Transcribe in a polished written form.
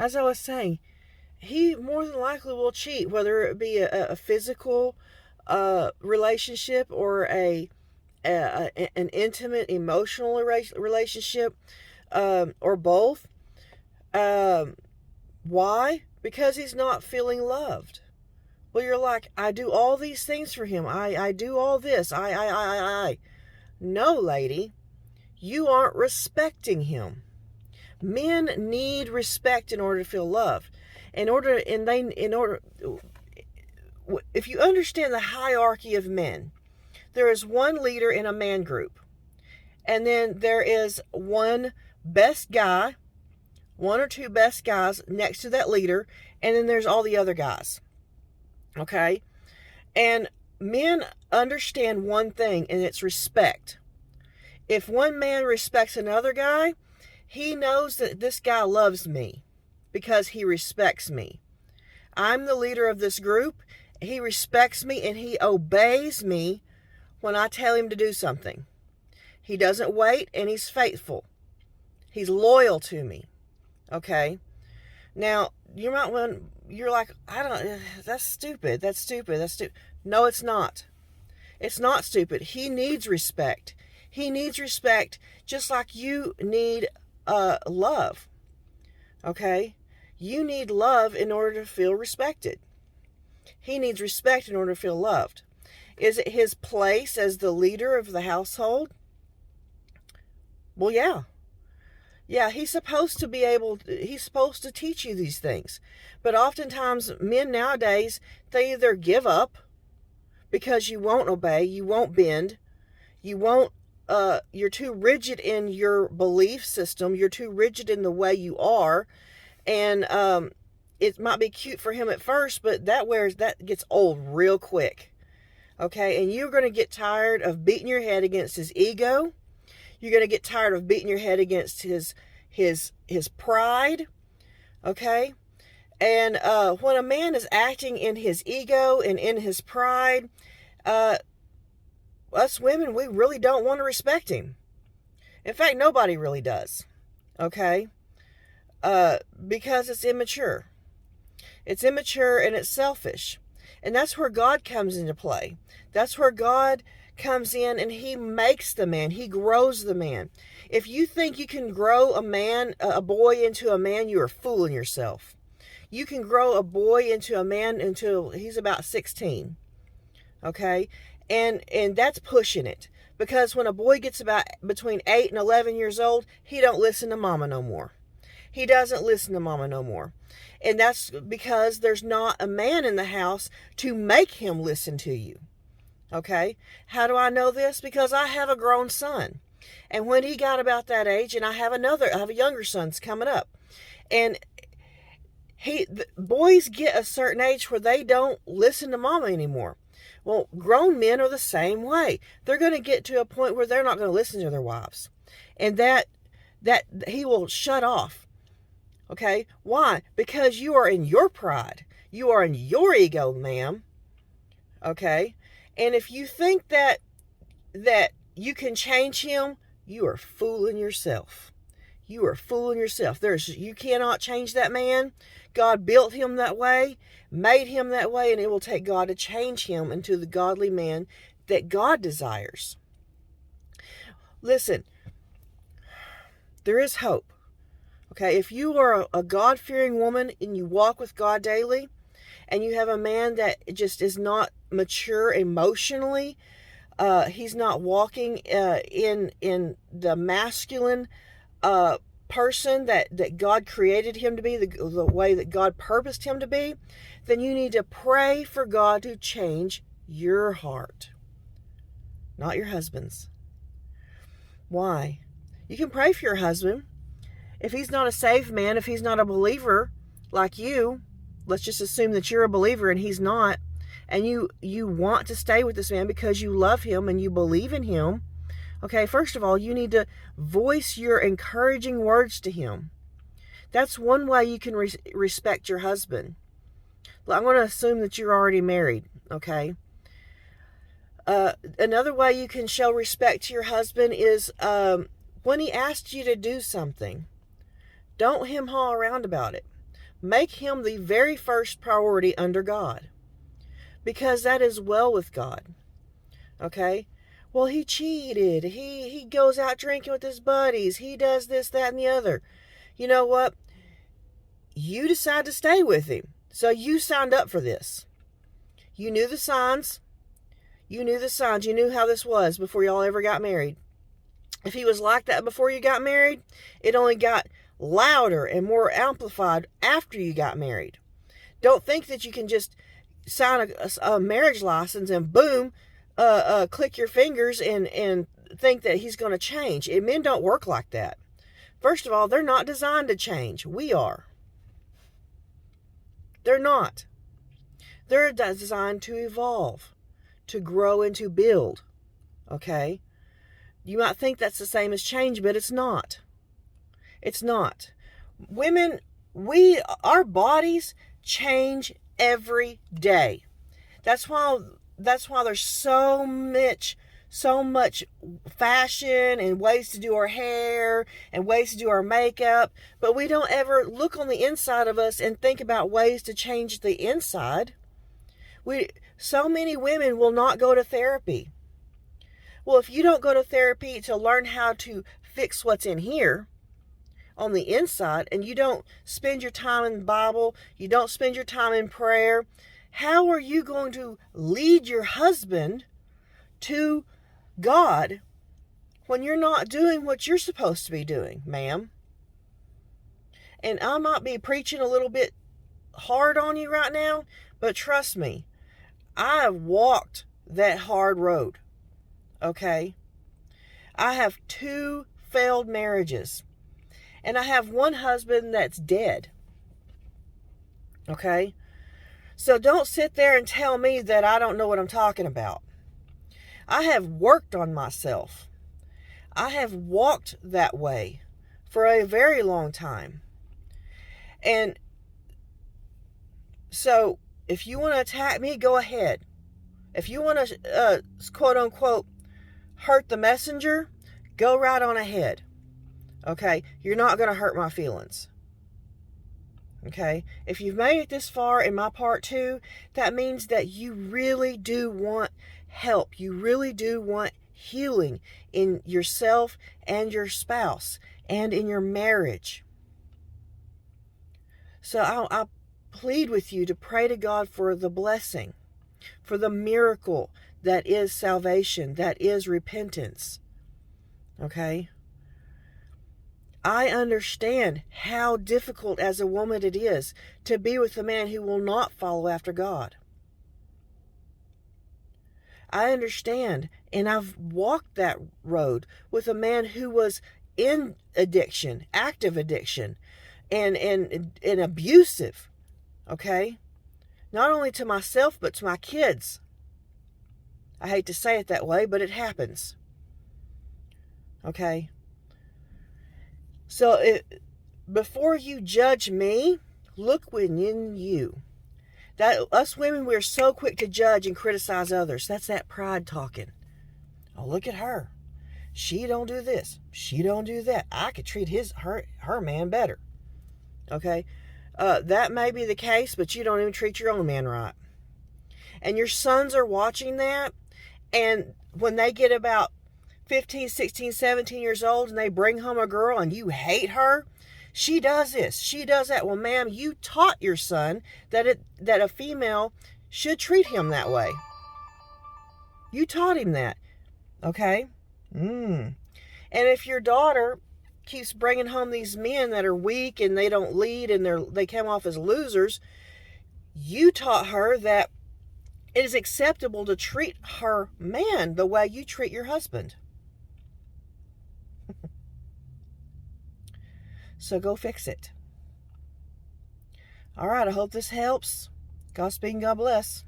as I was saying, he more than likely will cheat, whether it be a physical relationship or an intimate emotional relationship, or both. Um, why? Because he's not feeling loved. Well, you're like, I do all these things for him. I do all this. I. No, lady, you aren't respecting him. Men need respect in order to feel loved. If you understand the hierarchy of men, there is one leader in a man group, and then there is one best guy, one or two best guys next to that leader, and then there's all the other guys. Okay? And men understand one thing, and it's respect. If one man respects another guy, he knows that this guy loves me because he respects me. I'm the leader of this group. He respects me and he obeys me when I tell him to do something. He doesn't wait, and he's faithful. He's loyal to me. Okay? Now, you're like, I don't, that's stupid. That's stupid. That's stupid. No, it's not. It's not stupid. He needs respect. He needs respect just like you need love. Okay? You need love in order to feel respected. He needs respect in order to feel loved. Is it his place as the leader of the household? Well, yeah. Yeah, he's supposed to teach you these things. But oftentimes, men nowadays, they either give up because you won't obey, you won't bend, you're too rigid in your belief system, you're too rigid in the way you are, and it might be cute for him at first, but that gets old real quick. Okay, and you're going to get tired of beating your head against his ego. You're going to get tired of beating your head against his pride. Okay, and when a man is acting in his ego and in his pride, us women, we really don't want to respect him. In fact, nobody really does. Okay, because it's immature. It's immature and it's selfish. And that's where God comes into play. That's where God comes in and he makes the man. He grows the man. If you think you can grow a boy into a man, you are fooling yourself. You can grow a boy into a man until he's about 16. Okay? And that's pushing it. Because when a boy gets about between 8 and 11 years old, he don't listen to mama no more. He doesn't listen to mama no more. And that's because there's not a man in the house to make him listen to you. Okay? How do I know this? Because I have a grown son. And when he got about that age, and I have a younger son's coming up. And boys get a certain age where they don't listen to mama anymore. Well, grown men are the same way. They're going to get to a point where they're not going to listen to their wives. And that he will shut off. Okay? Why? Because you are in your pride. You are in your ego, ma'am. Okay? And if you think that you can change him, you are fooling yourself. You are fooling yourself. You cannot change that man. God built him that way, made him that way, and it will take God to change him into the godly man that God desires. Listen, there is hope. Okay, if you are a God-fearing woman and you walk with God daily, and you have a man that just is not mature emotionally, he's not walking in the masculine person that God created him to be, the way that God purposed him to be, then you need to pray for God to change your heart, not your husband's. Why? You can pray for your husband. If he's not a saved man, if he's not a believer like you, let's just assume that you're a believer and he's not, and you want to stay with this man because you love him and you believe in him. Okay, first of all, you need to voice your encouraging words to him. That's one way you can respect your husband. I'm going to assume that you're already married, okay? Another way you can show respect to your husband is when he asks you to do something. Don't hem-haw around about it. make him the very first priority under God, because that is well with God. Okay? Well, he cheated. He goes out drinking with his buddies. He does this, that, and the other. You know what? You decide to stay with him. So you signed up for this. You knew the signs. You knew the signs. You knew how this was before y'all ever got married. If he was like that before you got married, it only got louder and more amplified after you got married. Don't think that you can just sign a marriage license and boom, click your fingers and think that he's going to change. Men don't work like that. First of all, they're not designed to change. We are. They're not. They're designed to evolve, to grow and to build. Okay? You might think that's the same as change, but it's not. It's not. Women, our bodies change every day. That's why there's so much fashion and ways to do our hair and ways to do our makeup, but we don't ever look on the inside of us and think about ways to change the inside. So many women will not go to therapy. Well, if you don't go to therapy to learn how to fix what's in here on the inside, and you don't spend your time in the Bible, you don't spend your time in prayer, how are you going to lead your husband to God when you're not doing what you're supposed to be doing, ma'am? And I might be preaching a little bit hard on you right now, but trust me, I have walked that hard road. Okay? I have 2 failed marriages. And I have one husband that's dead. Okay? So don't sit there and tell me that I don't know what I'm talking about. I have worked on myself. I have walked that way for a very long time. And so if you want to attack me, go ahead. If you want to, quote unquote, hurt the messenger, go right on ahead. Okay? You're not going to hurt my feelings. Okay? If you've made it this far in my part 2, that means that you really do want help. You really do want healing in yourself and your spouse and in your marriage. So I plead with you to pray to God for the blessing, for the miracle that is salvation, that is repentance. Okay? I understand how difficult as a woman it is to be with a man who will not follow after God. I understand, and I've walked that road with a man who was in addiction, active addiction, and abusive. Okay? Not only to myself, but to my kids. I hate to say it that way, but it happens. Okay? So before you judge me, look within you. That us women, we're so quick to judge and criticize others. That's that pride talking. Oh, look at her. She don't do this. She don't do that. I could treat her man better. Okay? That may be the case, but you don't even treat your own man right. And your sons are watching that, and when they get about 15, 16, 17 years old and they bring home a girl and you hate her, she does this, she does that. Well, ma'am, you taught your son that a female should treat him that way. You taught him that. Okay? And if your daughter keeps bringing home these men that are weak and they don't lead and they come off as losers, you taught her that it is acceptable to treat her man the way you treat your husband. So go fix it. All right, I hope this helps. Godspeed and God bless.